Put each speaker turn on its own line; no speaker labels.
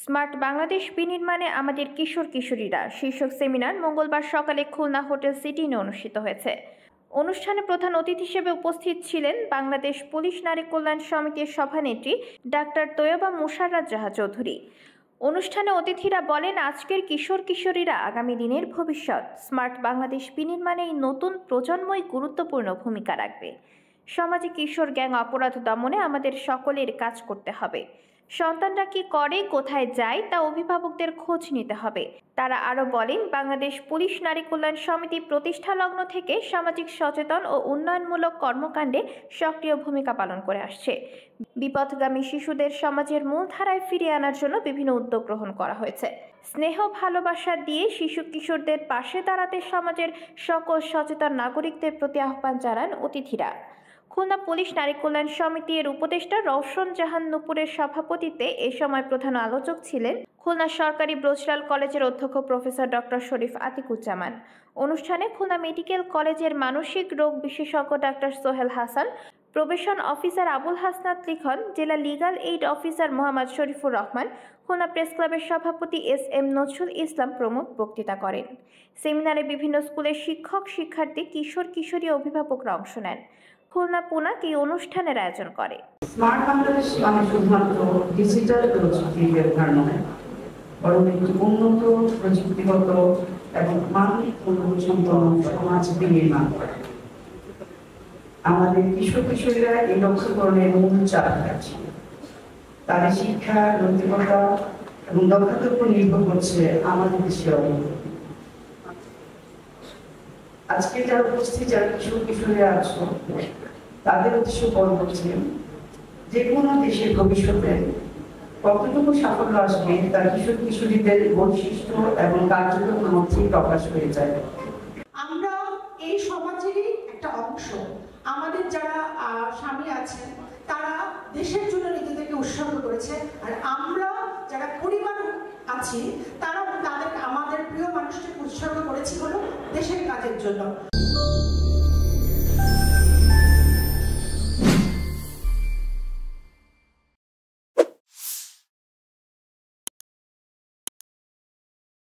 Smart Bangladesh বিনির্মাণে আমাদের কিশোর কিশোরীরা শীর্ষক seminar মঙ্গলবার সকালে খুলনা হোটেল সিটিনে অনুষ্ঠিত হয়েছে। অনুষ্ঠানে প্রধান অতিথি হিসেবে উপস্থিত ছিলেন বাংলাদেশ পুলিশ নারী কল্যাণ সমিতির সভানেত্রী ডাক্তার তৈয়বা মোশাররত জাহা চৌধুরী। অনুষ্ঠানে অতিথিরা বলেন, আজকের কিশোর কিশোরীরা আগামী দিনের ভবিষ্যৎ। স্মার্ট বাংলাদেশ বিনির্মাণে এই নতুন প্রজন্মই গুরুত্বপূর্ণ ভূমিকা রাখবে। সমাজে কিশোর গ্যাং অপরাধ দমনে আমাদের সকলের কাজ করতে হবে। সন্তানরা কি করে, কোথায় যায় তা অভিভাবকদের খোঁজ নিতে হবে। তারা আরও বলেন, বাংলাদেশ পুলিশ নারী কল্যাণ সমিতি প্রতিষ্ঠা লগ্ন থেকে সামাজিক সচেতন ও উন্নয়নমূলক কর্মকাণ্ডে সক্রিয় ভূমিকা পালন করে আসছে। বিপথগামী শিশুদের সমাজের মূলধারায় ফিরিয়ে আনার জন্য বিভিন্ন উদ্যোগ গ্রহণ করা হয়েছে। স্নেহ ভালোবাসা দিয়ে শিশু কিশোরদের পাশে দাঁড়াতে সমাজের সকল সচেতন নাগরিকদের প্রতি আহ্বান জানান অতিথিরা। খুলনা পুলিশ নারী কল্যাণ সমিতির উপদেষ্টা রওশন জাহান নুপুরের সভাপতিত্বে এ সময় প্রধান আলোচক ছিলেন খুলনা সরকারি ব্রজলাল কলেজের অধ্যক্ষ প্রফেসর ডক্টর শরীফ আতিকুজ্জামান। অনুষ্ঠানে খুলনা মেডিকেল কলেজের মানসিক রোগ বিশেষজ্ঞ doctor Sohel Hasan, probation officer Abul Hasnat লিখন, জেলা legal aid officer Mohammad Sharifur Rahman, Khulna press ক্লাবের সভাপতি এস.এম. নজরুল ইসলাম প্রমুখ বক্তৃতা করেন। সেমিনারে বিভিন্ন স্কুলের শিক্ষক, শিক্ষার্থী, কিশোর কিশোরী অভিভাবকরা অংশ নেন। খুলনা পুনাক এই অনুষ্ঠানের আয়োজন করে।
স্মার্ট বাংলাদেশ মানে শুধুমাত্র ডিজিটাল প্রযুক্তির ব্যবহার নয়, বরং একটি উন্নত প্রযুক্তিগত এবং মানবিক সম্পন্ন সমাজ বিনির্মাণ করা। আমাদের কিশোর কিশোরীরা এই লক্ষ্যকরণের মূল চাবিকাঠি। তাদের শিক্ষা, নৈতিকতা এবং দক্ষতার উপর নির্ভর করছে আমাদের দেশের অগ্রগতি। আজকে যারা উপস্থিত, যারা কিশোর কিশোরীরা আছো, তাদের উদ্দেশ্য বড় হচ্ছে যে কোনো দেশের ভবিষ্যতে কতটুকু সাফল্য আসবে তা কিশোর কিশোরীদের বৈশিষ্ট্য এবং কার্যক্রমের মধ্যেই প্রকাশ হয়ে যায়।
আমরা এই সমাজেরই একটা অংশ। আমাদের যারা স্বামী আছেন তারা দেশের জন্য নিজেদেরকে উৎসর্গ করেছে, আর আমরা যারা পরিবার আছি তারা আমাদের প্রিয় মানুষকে উৎসর্গ করেছি হলো দেশের কাজের জন্য।